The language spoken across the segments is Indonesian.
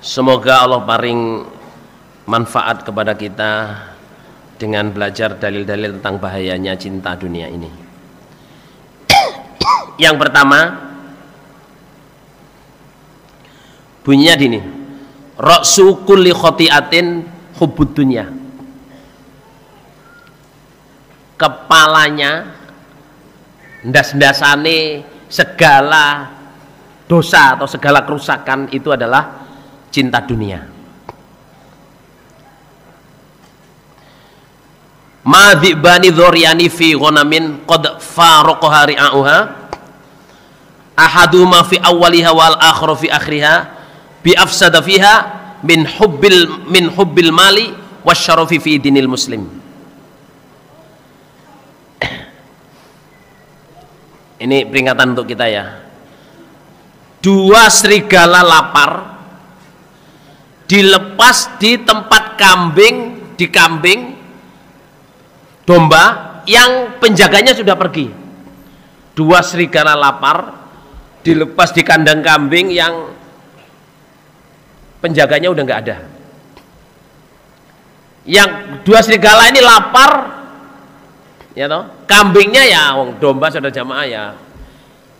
Semoga Allah paring manfaat kepada kita dengan belajar dalil-dalil tentang bahayanya cinta dunia ini. Yang pertama, bunyinya gini, ra'su kulli khotiatin hubbud dunya. Kepalanya, ndas-ndasane segala dosa atau segala kerusakan itu adalah cinta dunia. Ma dzibani dzoryani fi ghanamin qad faraqaha ri'auha ahaduhuma fi awwaliha wal akharu fi akhiriha bi afsada fiha min hubbil mali wasyarafi fi dinil muslim. Ini peringatan untuk kita ya. Dua serigala lapar dilepas di tempat kambing domba yang penjaganya sudah pergi. Dua serigala lapar dilepas di kandang kambing yang penjaganya udah nggak ada. Yang dua serigala ini lapar, ya toh, kambingnya ya, domba saudara jamaah ya,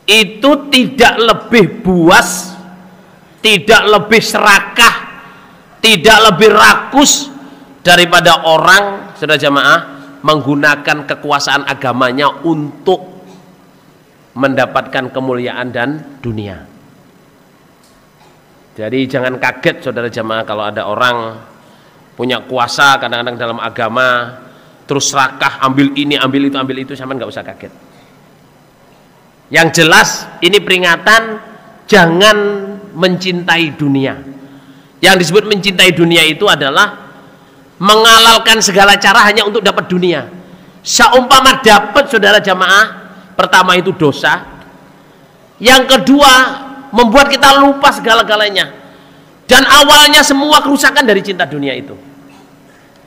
itu tidak lebih buas, tidak lebih serakah, tidak lebih rakus daripada orang saudara jamaah menggunakan kekuasaan agamanya untuk mendapatkan kemuliaan dan dunia. Jadi jangan kaget saudara jamaah kalau ada orang punya kuasa kadang-kadang dalam agama terus serakah, ambil ini, ambil itu, sama nggak usah kaget. Yang jelas ini peringatan jangan mencintai dunia. Yang disebut mencintai dunia itu adalah menghalalkan segala cara hanya untuk dapat dunia. Seumpama dapat saudara jamaah, pertama itu dosa, yang kedua membuat kita lupa segala-galanya, dan awalnya semua kerusakan dari cinta dunia itu.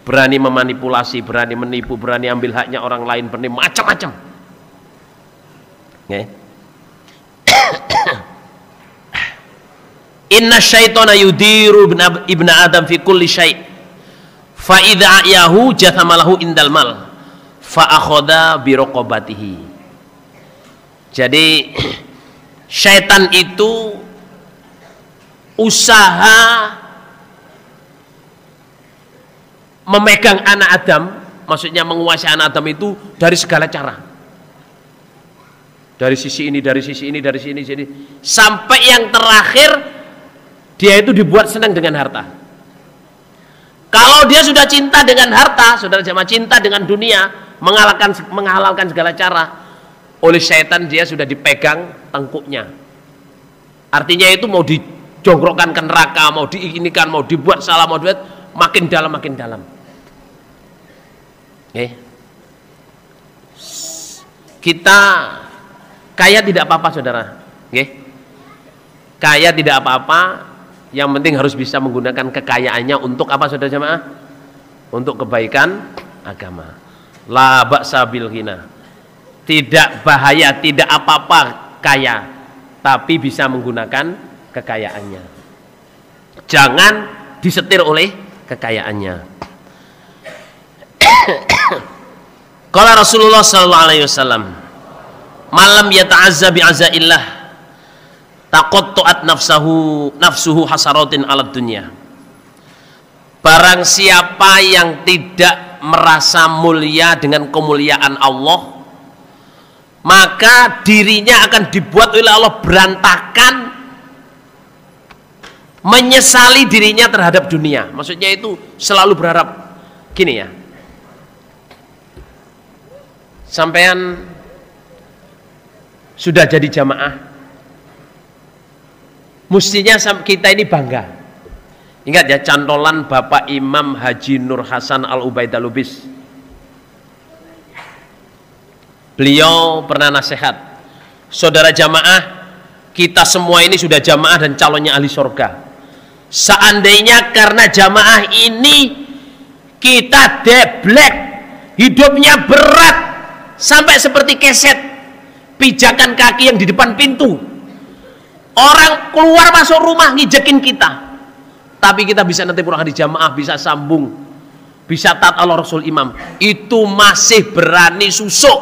Berani memanipulasi, berani menipu, berani ambil haknya orang lain, berani macam-macam. Okay. Inna syaitana yudiru ibna adam fi kulli syai' fa idza yahu jathamalahu indal mal fa akhadha bi raqabatihi. Jadi syaitan itu usaha memegang anak Adam, maksudnya menguasai anak Adam itu dari segala cara. Dari sisi ini, dari sisi ini, dari sini, sampai yang terakhir dia itu dibuat senang dengan harta. Kalau dia sudah cinta dengan harta, saudara jamaah, cinta dengan dunia, menghalalkan segala cara, oleh syaitan dia sudah dipegang tengkuknya. Artinya itu mau dijongkrokkan ke neraka, mau diinikan, mau dibuat salah, mau dibuat makin dalam, makin dalam. Okay. Kita kaya tidak apa-apa saudara. Okay. Kaya tidak apa-apa, yang penting harus bisa menggunakan kekayaannya untuk apa saudara jamaah? Untuk kebaikan agama. La ba'sa bil ghina. Tidak bahaya, tidak apa-apa kaya, tapi bisa menggunakan kekayaannya. Jangan disetir oleh kekayaannya. Qala Rasulullah sallallahu alaihi wasallam, malam yata'azza bi'azaillah taqatta'at nafsuhu hasaratin 'alad dunya. Barang siapa yang tidak merasa mulia dengan kemuliaan Allah, maka dirinya akan dibuat oleh Allah berantakan, menyesali dirinya terhadap dunia. Maksudnya itu selalu berharap gini ya, sampean sudah jadi jamaah, mestinya kita ini bangga. Ingat ya, cantolan Bapak Imam Haji Nur Hasan Al-Ubaidah Lubis. Beliau pernah nasihat, saudara jamaah, kita semua ini sudah jamaah dan calonnya ahli surga. Seandainya karena jamaah ini kita deblek, hidupnya berat sampai seperti keset, pijakan kaki yang di depan pintu, orang keluar masuk rumah ngijekin kita, tapi kita bisa nanti pulang di jamaah, bisa sambung, bisa taat Allah Rasul imam, itu masih berani susuk,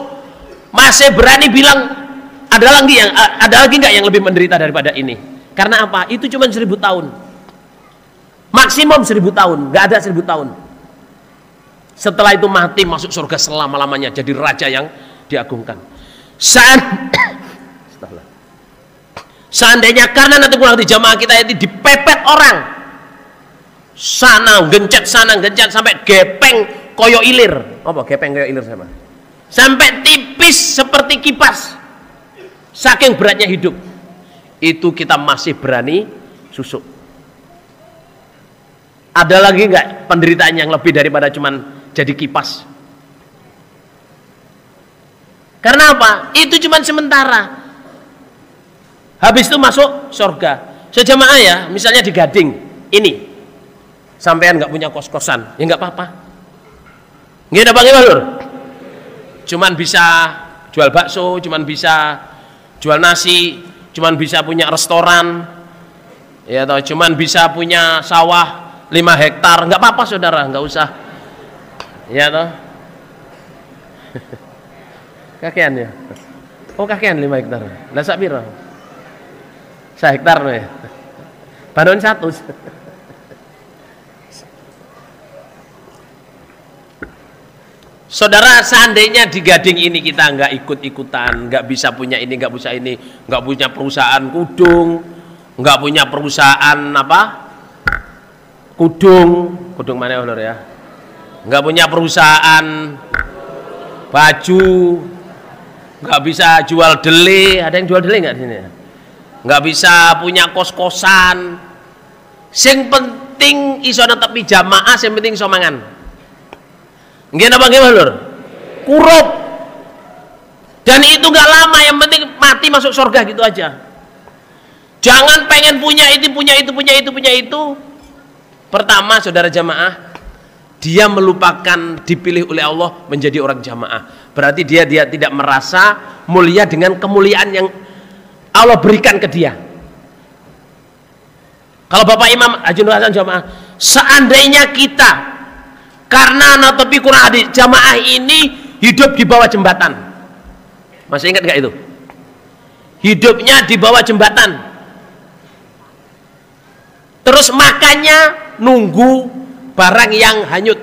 masih berani bilang ada lagi nggak yang lebih menderita daripada ini? Karena apa? Itu cuma 1000 tahun, maksimum 1000 tahun, nggak ada 1000 tahun. Setelah itu mati masuk surga selama-lamanya, jadi raja yang diagungkan. Seandainya karena nanti pulang di jamaah kita itu dipepet orang, sana gencet sampai gepeng koyo ilir. Apa gepeng koyo ilir sama? Sampai tipis seperti kipas. Saking beratnya hidup. Itu kita masih berani susuk. Ada lagi nggak penderitaan yang lebih daripada cuman jadi kipas? Karena apa? Itu cuman sementara. Habis itu masuk surga. Sejamaah ya, misalnya di Gading ini, sampean nggak punya kos-kosan, ya nggak apa-apa. Nggak ada bagaimana lur? Cuman bisa jual bakso, cuman bisa jual nasi, cuman bisa punya restoran, ya atau cuman bisa punya sawah 5 hektar, nggak apa-apa saudara, nggak usah, ya toh. Kakean ya? Oh kakean 5 hektar. Lah sak piro? 1 hektar nih. Baron 1. Saudara, seandainya di Gading ini kita nggak ikut-ikutan, nggak bisa punya ini, nggak bisa ini, nggak punya perusahaan kudung, nggak punya perusahaan apa? Kudung mana lur ya? Nggak punya perusahaan baju, nggak bisa jual dele. Ada yang jual dele nggak di sini? Nggak bisa punya kos-kosan. Sing penting iso netepi jamaah, sing penting iso mangan. Nggih napa nggih lur? Kurup. Dan itu nggak lama, yang penting mati masuk surga gitu aja. Jangan pengen punya itu. Pertama saudara jamaah, dia melupakan dipilih oleh Allah menjadi orang jamaah. Berarti dia tidak merasa mulia dengan kemuliaan yang Allah berikan ke dia. Kalau Bapak Imam Haji Nur Hasan jamaah, seandainya kita karena natopi Quran hadis jamaah ini hidup di bawah jembatan, masih ingat nggak itu? Hidupnya di bawah jembatan, terus makannya nunggu barang yang hanyut.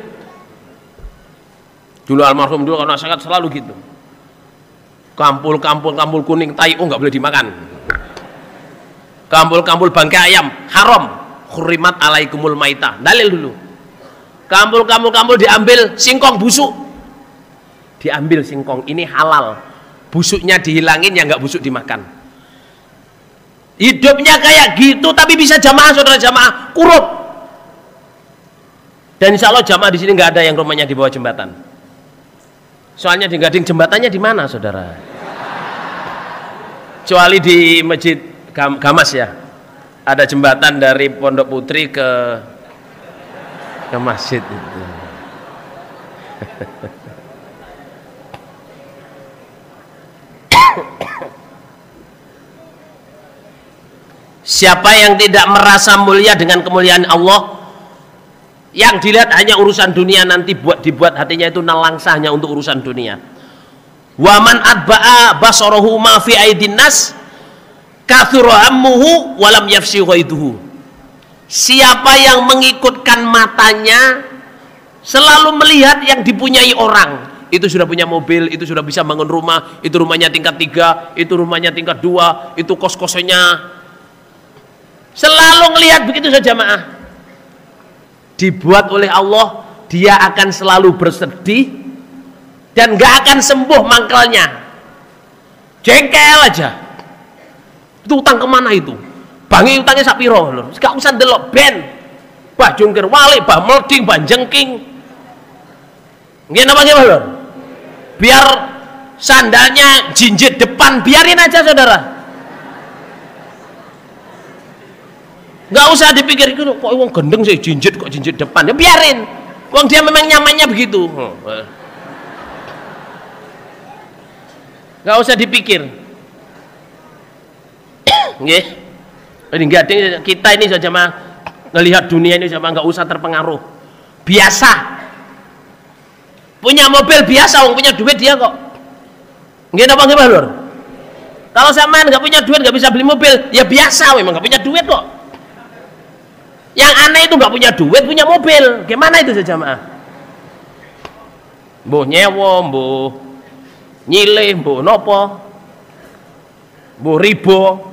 Dulu almarhum dulu karena sangat selalu gitu. Kampul kuning tai, oh nggak boleh dimakan. Kampul bangkai ayam haram, khurimat alaikumul maitah. Dalil dulu. Kampul diambil singkong busuk, diambil singkong ini halal, busuknya dihilangin, yang nggak busuk dimakan. Hidupnya kayak gitu, tapi bisa jamaah saudara jamaah kurup. Dan insya Allah jamaah di sini nggak ada yang rumahnya di bawah jembatan. Soalnya di Gading jembatannya di mana saudara? Kecuali di Masjid Gamas ya, ada jembatan dari Pondok Putri ke masjid itu. Siapa yang tidak merasa mulia dengan kemuliaan Allah, yang dilihat hanya urusan dunia, nanti dibuat hatinya itu nelangsa hanya untuk urusan dunia. Waman adba'a basarahu ma fi aidin nas kathura hammuhu walam yafsi ghaiduhu. Siapa yang mengikutkan matanya selalu melihat yang dipunyai orang, itu sudah punya mobil, itu sudah bisa bangun rumah, itu rumahnya tingkat 3, itu rumahnya tingkat 2, itu kos-kosannya, selalu melihat begitu saja jamaah. Dibuat oleh Allah, dia akan selalu bersedih dan gak akan sembuh mangkelnya, jengkel aja. Itu utang kemana itu? Bangi utangnya sak piro lho. Gak usah ndelok ben. Bah jungkir walik, bah melding, bah jengking. Nggih napa nggih lho? Biar sandalnya jinjit depan, biarin aja saudara. Gak usah dipikir kok wong gendeng sih jinjit kok jinjit depan. Ya biarin. Wong dia memang nyamannya begitu. Gak usah dipikir. Nggih. Ini Gading kita ini saja mah ngelihat dunia ini sama, nggak usah terpengaruh. Biasa. Punya mobil biasa, orang punya duit dia kok. Nggih napa nggih, Lur? Kalau sampean nggak punya duit, nggak bisa beli mobil, ya biasa, memang nggak punya duit kok. Yang aneh itu nggak punya duit, punya mobil. Gimana itu jamaah? Mbuh nyewa, mbuh nyilih, mbuh nopo, mbuh ribo.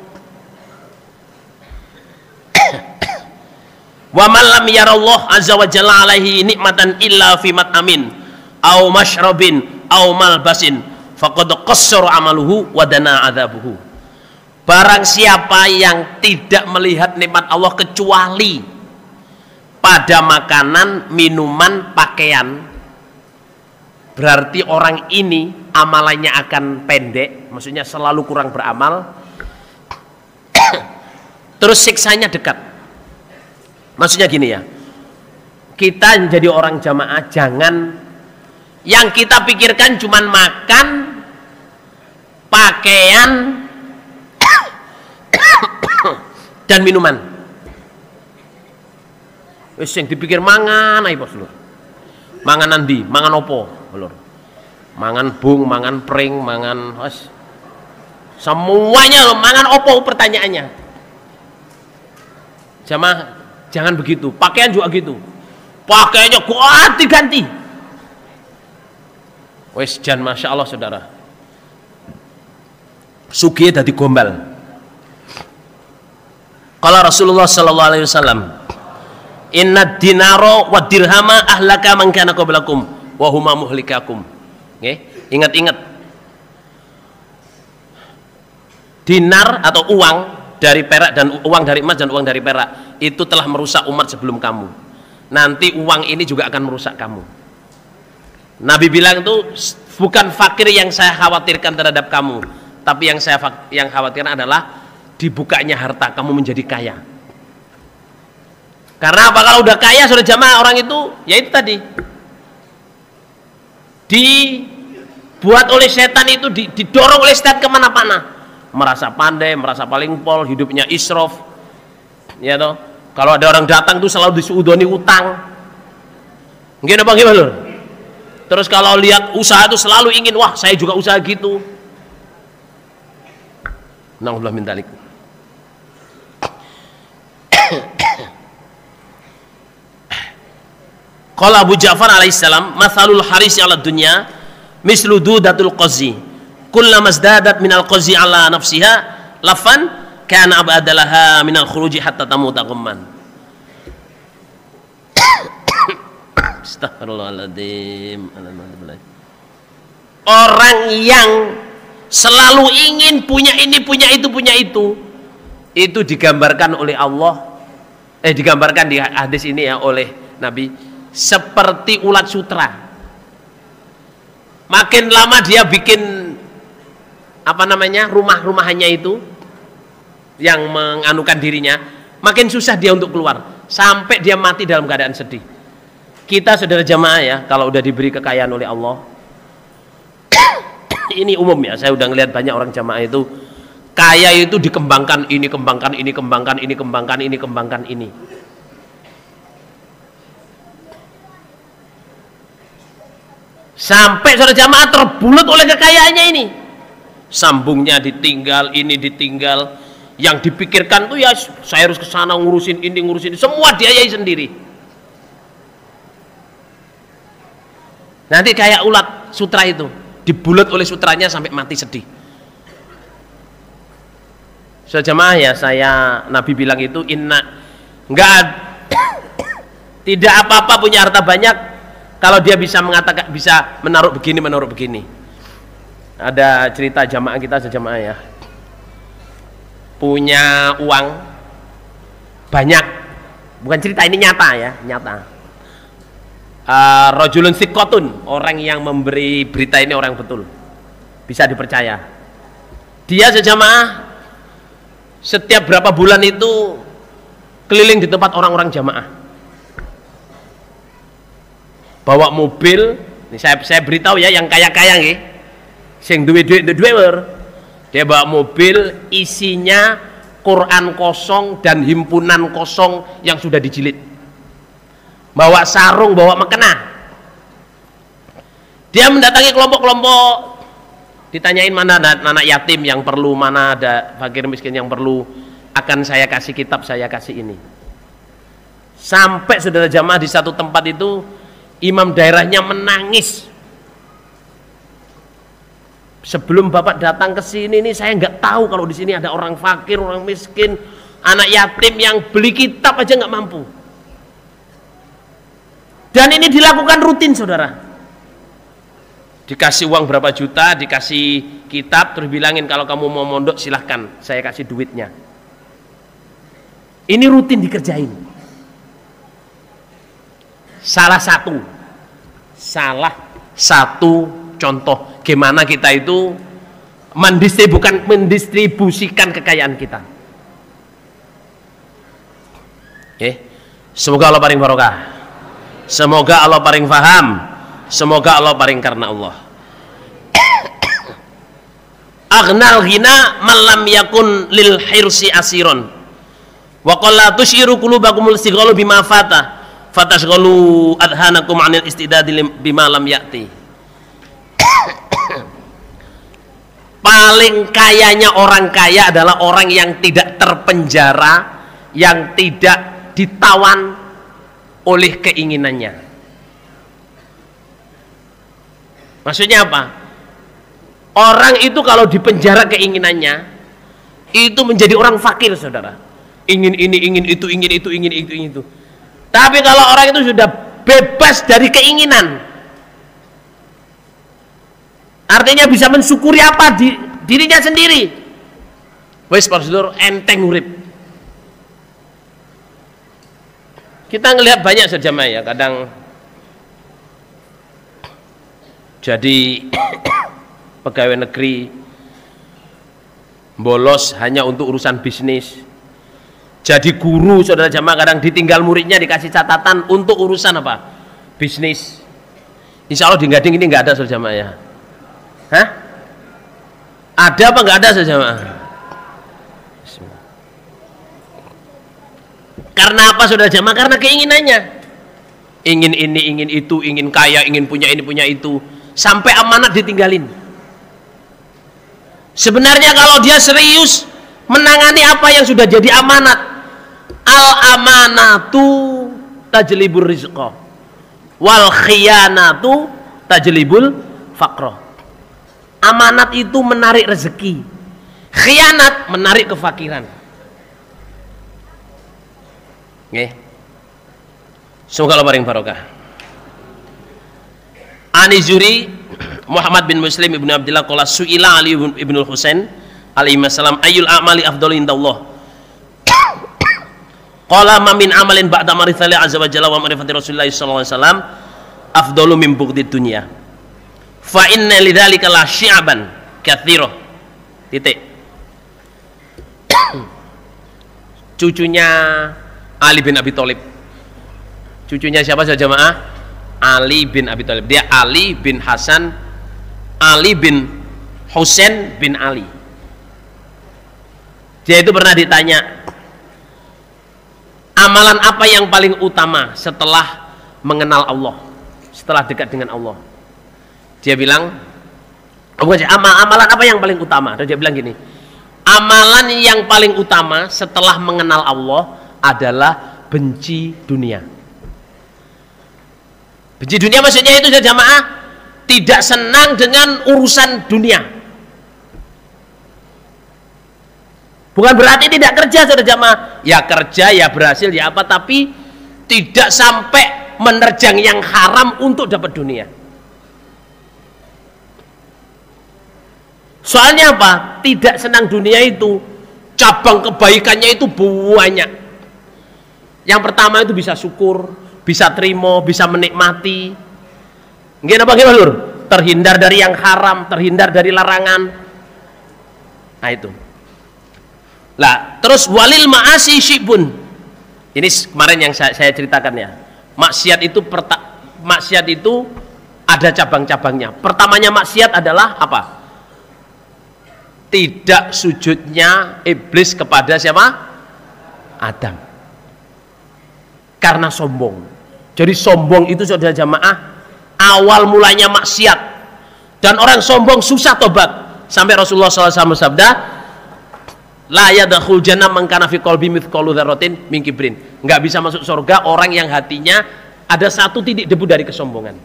Wa man lam yarallah azza wa jalla alaihi nikmatan illa fi mat'amin au masyrabin au malbasin faqad qassara amaluhu wa dana adzabuhu. Barang siapa yang tidak melihat nikmat Allah kecuali pada makanan, minuman, pakaian, berarti orang ini amalannya akan pendek, maksudnya selalu kurang beramal. Terus siksanya dekat. Maksudnya gini ya, kita menjadi orang jamaah jangan yang kita pikirkan cuman makan, pakaian, dan minuman. Wis sing dipikir mangan ae bos lur. Mangan nanti, mangan opo lur? Mangan bung, mangan pring, mangan wis. Semuanya lho, mangan opo pertanyaannya. Jamaah jangan begitu, pakaian juga gitu. Pakaiannya ganti-ganti. Wes jan masya Allah saudara. Sugih dadi gombal. Qala Rasulullah sallallahu alaihi wasallam, "Inna dinaro wa dirhama ahlaka man kana qablakum wa huma muhlikakum." Nggih, ingat-ingat. Dinar atau uang dari perak dan uang dari emas dan uang dari perak itu telah merusak umat sebelum kamu. Nanti uang ini juga akan merusak kamu. Nabi bilang itu bukan fakir yang saya khawatirkan terhadap kamu, tapi yang saya khawatirkan adalah dibukanya harta kamu menjadi kaya. Karena apa? Kalau udah kaya sudah jamaah orang itu, ya itu tadi dibuat oleh setan itu, didorong oleh setan kemana-mana. Merasa pandai, merasa paling pol, hidupnya israf, ya toh. Kalau ada orang datang tuh selalu disuudoni utang. Nggih napa nggih, Lur? Terus kalau lihat usaha itu selalu ingin, wah saya juga usaha gitu. Na'udzubillah min dzalik. Qala Abu Ja'far alaihissalam, "Matsalul harisi 'ala dunya mislu dudatul qazi. Kullama izdadat minal qazi 'ala nafsiha lafan kana abadalaha minal khuruji hatta tamuta qumman." Astagfirullahaladzim. Orang yang selalu ingin punya ini, punya itu digambarkan oleh Allah, digambarkan di hadis ini ya oleh Nabi seperti ulat sutra. Makin lama dia bikin apa namanya rumah-rumahannya itu yang menganukan dirinya, makin susah dia untuk keluar sampai dia mati dalam keadaan sedih. Kita saudara jamaah ya, kalau udah diberi kekayaan oleh Allah, ini umum ya, saya udah ngelihat banyak orang jamaah itu kaya itu dikembangkan ini, kembangkan ini, kembangkan ini, kembangkan ini, kembangkan ini. Sampai saudara jamaah terbulut oleh kekayaannya ini. Sambungnya ditinggal, ini ditinggal. Yang dipikirkan tuh ya saya harus ke sana ngurusin ini, semua diayai sendiri. Nanti kayak ulat sutra itu, dibulat oleh sutranya sampai mati sedih. Saudara jamaah ya, Nabi bilang itu tidak apa-apa punya harta banyak kalau dia bisa mengatakan, bisa menaruh begini. Ada cerita jamaah kita sejamaah ya, punya uang banyak, bukan cerita, ini nyata ya, nyata. Rajulun thiqatun, orang yang memberi berita ini orang betul, bisa dipercaya. Dia sejamaah setiap berapa bulan itu keliling di tempat orang-orang jamaah, bawa mobil. Ini saya beritahu ya, yang kaya-kaya nggih, sing duwe duit, dia bawa mobil isinya Quran kosong dan himpunan kosong yang sudah dijilid. Bawa sarung, bawa mekena. Dia mendatangi kelompok-kelompok, ditanyain mana ada anak yatim yang perlu, mana ada fakir miskin yang perlu, akan saya kasih kitab, saya kasih ini. Sampai saudara jamaah di satu tempat itu imam daerahnya menangis. Sebelum bapak datang ke sini nih, saya nggak tahu kalau di sini ada orang fakir, orang miskin, anak yatim yang beli kitab aja nggak mampu. Dan ini dilakukan rutin, saudara. Dikasih uang berapa juta, dikasih kitab, terus bilangin kalau kamu mau mondok silahkan, saya kasih duitnya. Ini rutin dikerjain. Salah satu contoh gimana kita itu mendistribusikan kekayaan kita. Semoga Allah paling barokah, semoga Allah paling faham, semoga Allah paling karena Allah. Aghnal ghina man lam yakun lil hirsi asiron wa qalla tusyiru qulubakumul istighalu bima fata fatashghalu adhanakum 'anil istidadi bima lam ya'ti. Paling kayanya orang kaya adalah orang yang tidak terpenjara, yang tidak ditawan oleh keinginannya. Maksudnya apa? Orang itu kalau dipenjara keinginannya, itu menjadi orang fakir, saudara. Ingin ini, ingin itu, ingin itu, ingin itu, ingin itu. Tapi kalau orang itu sudah bebas dari keinginan, artinya bisa mensyukuri apa di dirinya sendiri. Wes Pak enteng urip. Kita ngelihat banyak sejamaah ya, kadang jadi pegawai negeri bolos hanya untuk urusan bisnis. Jadi guru, saudara jamaah, kadang ditinggal muridnya dikasih catatan untuk urusan apa? Bisnis. Insya Allah di Gading ini nggak ada, saudara jamaah ya. Hah? Ada apa nggak ada, saudara jamaah? Karena apa, saudara jamaah? Karena keinginannya. Ingin ini, ingin itu, ingin kaya, ingin punya ini, punya itu. Sampai amanat ditinggalin. Sebenarnya kalau dia serius menangani apa yang sudah jadi amanat, al-amanatu tajlibur rizqa wal khiyanatu tajlibul faqra. Amanat itu menarik rezeki, khianat menarik kefakiran. Nggih. Semoga Allah paring barokah. Anizuri Muhammad bin Muslim ibnu Abdullah qala su'ila Ali ibnu Husain alaihi salam ayyul a'mali afdalu indallah. Qala ma min amalin ba'da ma'rifati azza wa jalla wa ma'rifati Rasulillah sallallahu alaihi wasallam afdalu min bughdid dunya. Fa inna lidzalika la syi'aban katsira. Titik. Cucunya Ali bin Abi Thalib. Cucunya siapa saja jemaah? Ali bin Abi Thalib. Dia Ali bin Hasan, Ali bin Husain bin Ali. Dia itu pernah ditanya, amalan apa yang paling utama setelah mengenal Allah, setelah dekat dengan Allah? Dia bilang, amalan apa yang paling utama? Dan dia bilang gini, amalan yang paling utama setelah mengenal Allah adalah benci dunia. Benci dunia maksudnya itu, jamaah, tidak senang dengan urusan dunia. Bukan berarti tidak kerja, saudara jamaah. Ya kerja, ya berhasil, ya apa, tapi tidak sampai menerjang yang haram untuk dapat dunia. Soalnya apa? Tidak senang dunia itu, cabang kebaikannya itu banyak. Yang pertama itu bisa syukur, bisa terima, bisa menikmati. Nggih apa nggih, Lur? Terhindar dari yang haram, terhindar dari larangan. Nah itu. Lah, terus walil ma'asi syibun. Ini kemarin yang saya ceritakan ya. Maksiat itu ada cabang-cabangnya. Pertamanya maksiat adalah apa? tidak sujudnya iblis kepada siapa? Adam. Karena sombong. Jadi sombong itu saudara jamaah awal mulanya maksiat, dan orang sombong susah tobat. Sampai Rasulullah SAW bersabda, la yadkhul jannah man kana fi qalbi mithqalu dzarratin min kibrin. Enggak bisa masuk surga orang yang hatinya ada satu titik debu dari kesombongan.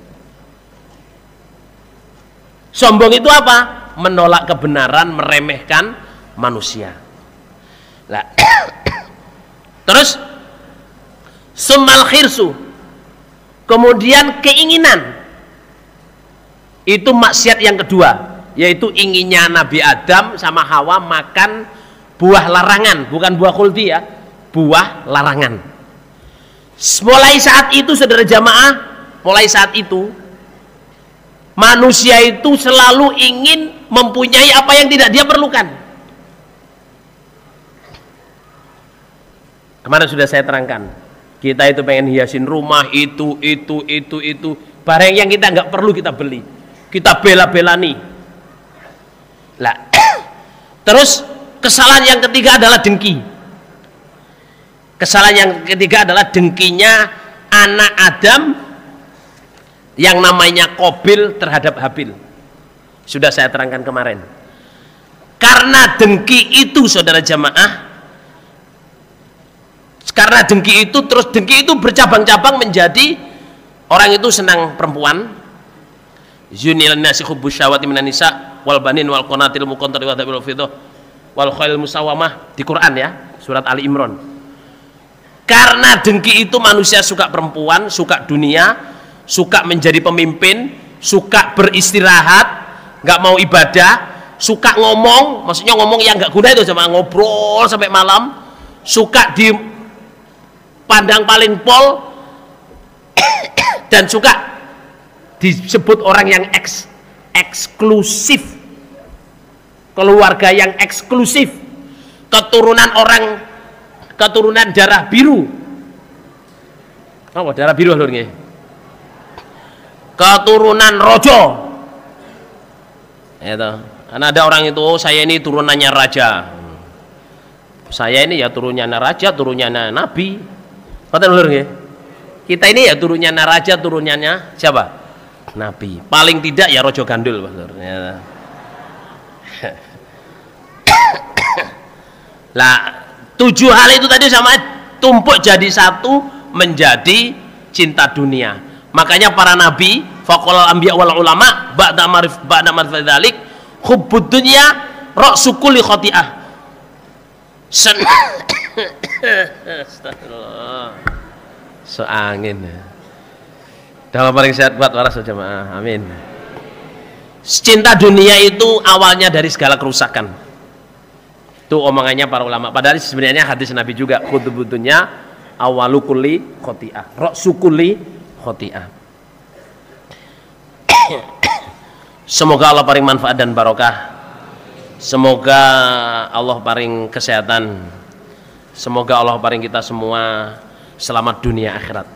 Sombong itu apa? Menolak kebenaran, meremehkan manusia. Lah. Terus summal khirsu, kemudian keinginan. Itu maksiat yang kedua, yaitu inginnya Nabi Adam sama Hawa makan buah larangan, bukan buah khuldi ya, buah larangan. Mulai saat itu saudara jamaah, mulai saat itu manusia itu selalu ingin mempunyai apa yang tidak dia perlukan. Kemarin sudah saya terangkan, kita itu pengen hiasin rumah itu. Barang yang kita nggak perlu kita beli, kita bela-belani. Lah, terus kesalahan yang ketiga adalah dengki. Kesalahan yang ketiga adalah dengkinya anak Adam yang namanya Qabil terhadap Habil. Sudah saya terangkan kemarin. Karena dengki itu saudara jamaah, karena dengki itu, terus dengki itu bercabang-cabang menjadi orang itu senang perempuan. Zunil nasi hubbus syahwati minan nisa wal banin wal qanatil muqantari wa dhabil fiddah wal khail musawamah, di Quran ya, surat Ali Imran. Karena dengki itu manusia suka perempuan, suka dunia, suka menjadi pemimpin, suka beristirahat, nggak mau ibadah, suka ngomong, maksudnya ngomong yang nggak guna itu, cuma ngobrol sampai malam, suka dipandang paling pol, dan suka disebut orang yang eksklusif, keluarga yang eksklusif, keturunan darah biru. Oh, darah biru lho nggih. Keturunan rojo. Itu. Karena ada orang itu, oh, saya ini turunannya raja. Saya ini ya turunannya raja, turunannya nabi. Kata lho nggih. Kita ini ya turunannya raja, turunannya siapa? Nabi. Paling tidak ya rojo gandul, Pak Lur. Ya. Lah, 7 hal itu tadi sama tumpuk jadi satu, menjadi cinta dunia. Makanya para nabi, faqala anbiya wal ulama ba'da ma'rifati dzalik hubbud dunya ra'su kulli khati'ah. Astagfirullah. So angin. Dalam paling sehat buat waras jemaah. Amin. Cinta dunia itu awalnya dari segala kerusakan. Itu omongannya para ulama. Padahal sebenarnya hadis Nabi juga, khutbutunya awalu kulli khoti'ah, ra'su kulli khoti'ah. Semoga Allah paling manfaat dan barokah. Semoga Allah paling kesehatan. Semoga Allah paling kita semua selamat dunia akhirat.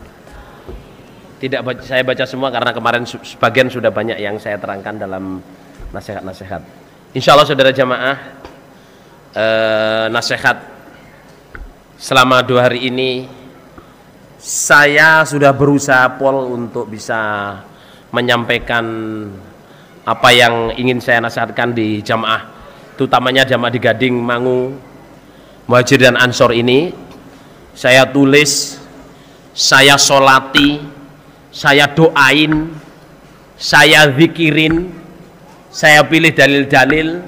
Tidak saya baca semua karena kemarin sebagian sudah banyak yang saya terangkan dalam nasihat-nasihat. Insya Allah saudara jamaah, nasihat selama 2 hari ini saya sudah berusaha untuk bisa menyampaikan apa yang ingin saya nasihatkan di jamaah, terutamanya jamaah di Gading, Mangu, Muhajir dan Ansor ini. Saya tulis, saya solati, saya doain, saya zikirin, saya pilih dalil-dalil,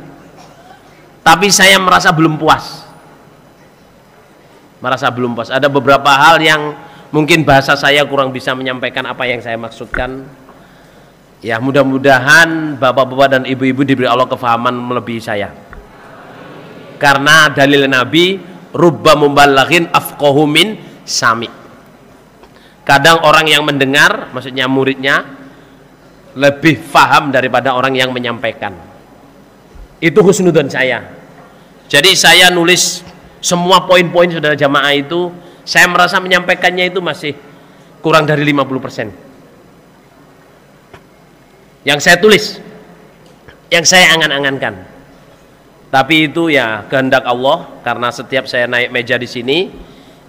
tapi saya merasa belum puas. Ada beberapa hal yang mungkin bahasa saya kurang bisa menyampaikan apa yang saya maksudkan. Ya, mudah-mudahan bapak-bapak dan ibu-ibu diberi Allah kefahaman melebihi saya. Karena dalil Nabi, rubba mubalaghin afqahu min sami. Kadang orang yang mendengar, maksudnya muridnya, lebih faham daripada orang yang menyampaikan. Itu husnudzon saya. Jadi saya nulis semua poin-poin saudara jamaah itu, saya merasa menyampaikannya itu masih kurang dari 50%. Yang saya tulis, yang saya angan-angankan. Tapi itu ya kehendak Allah, karena setiap saya naik meja di sini,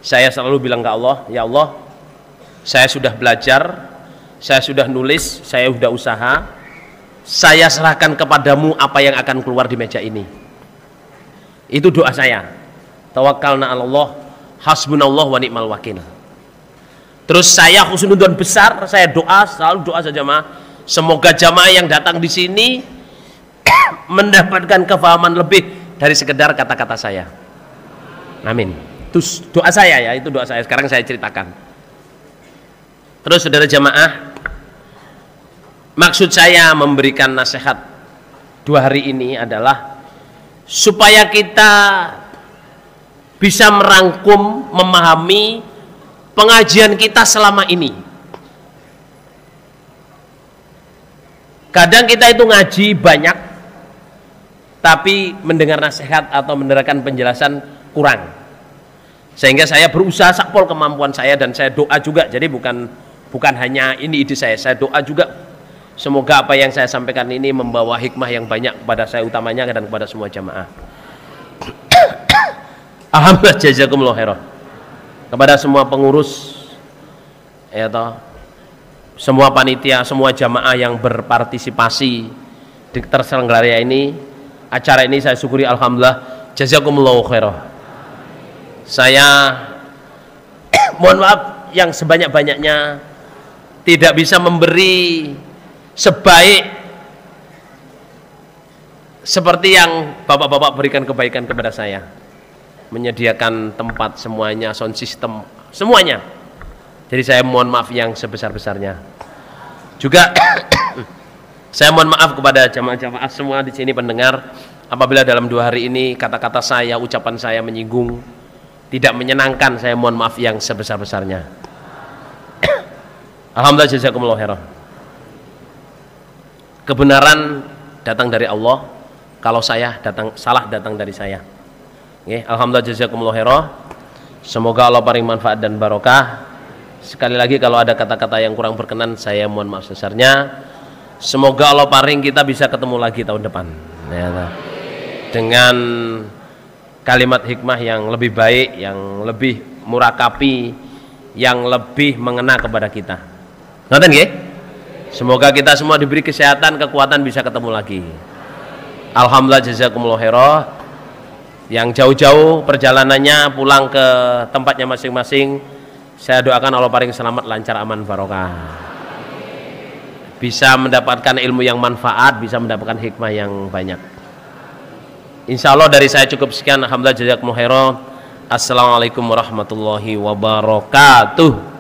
saya selalu bilang ke Allah, ya Allah, saya sudah belajar, saya sudah nulis, saya sudah usaha, saya serahkan kepadamu apa yang akan keluar di meja ini. Itu doa saya. Tawakkalna 'alallah, hasbunallah wa ni'mal wakil. Terus saya husnudzon besar, saya doa, selalu doa saja jamaah, semoga jamaah yang datang di sini mendapatkan kefahaman lebih dari sekedar kata-kata saya. Amin. Itu doa saya ya, itu doa saya. Sekarang saya ceritakan. Terus saudara jamaah, maksud saya memberikan nasihat 2 hari ini adalah supaya kita bisa merangkum, memahami pengajian kita selama ini. Kadang kita itu ngaji banyak, tapi mendengar nasihat atau mendengarkan penjelasan kurang. Sehingga saya berusaha sakpol kemampuan saya, dan saya doa juga. Jadi bukan hanya ini ide saya doa juga. Semoga apa yang saya sampaikan ini membawa hikmah yang banyak kepada saya utamanya dan kepada semua jamaah. Alhamdulillah, jazakumullah khairan. Kepada semua pengurus, ya toh, semua panitia, semua jamaah yang berpartisipasi di terselenggaranya ini, acara ini saya syukuri, alhamdulillah, jazakumullahu khairan. Saya mohon maaf yang sebanyak-banyaknya tidak bisa memberi sebaik seperti yang bapak-bapak berikan kebaikan kepada saya, menyediakan tempat semuanya, sound system semuanya. Jadi saya mohon maaf yang sebesar-besarnya. Juga saya mohon maaf kepada jamaah-jamaah semua di sini pendengar, apabila dalam 2 hari ini kata-kata saya, ucapan saya menyinggung, tidak menyenangkan, saya mohon maaf yang sebesar-besarnya. Alhamdulillah, jazakumullah khairan. Kebenaran datang dari Allah, kalau saya salah datang dari saya. Oke, alhamdulillah, jazakumullah khairan. Semoga Allah paling manfaat dan barokah. Sekali lagi kalau ada kata-kata yang kurang berkenan, saya mohon maaf sebesarnya. Semoga Allah paling kita bisa ketemu lagi tahun depan, ya, dengan kalimat hikmah yang lebih baik, yang lebih murakapi, yang lebih mengena kepada kita. Ngoten nggih? Semoga kita semua diberi kesehatan, kekuatan, bisa ketemu lagi. Alhamdulillah, jazakumullah khairan. Yang jauh-jauh perjalanannya pulang ke tempatnya masing-masing, saya doakan Allah paling selamat, lancar, aman, barokah. Bisa mendapatkan ilmu yang manfaat, bisa mendapatkan hikmah yang banyak. Insya Allah dari saya cukup sekian. Alhamdulillah, jazakumullah khairan. Assalamualaikum warahmatullahi wabarakatuh.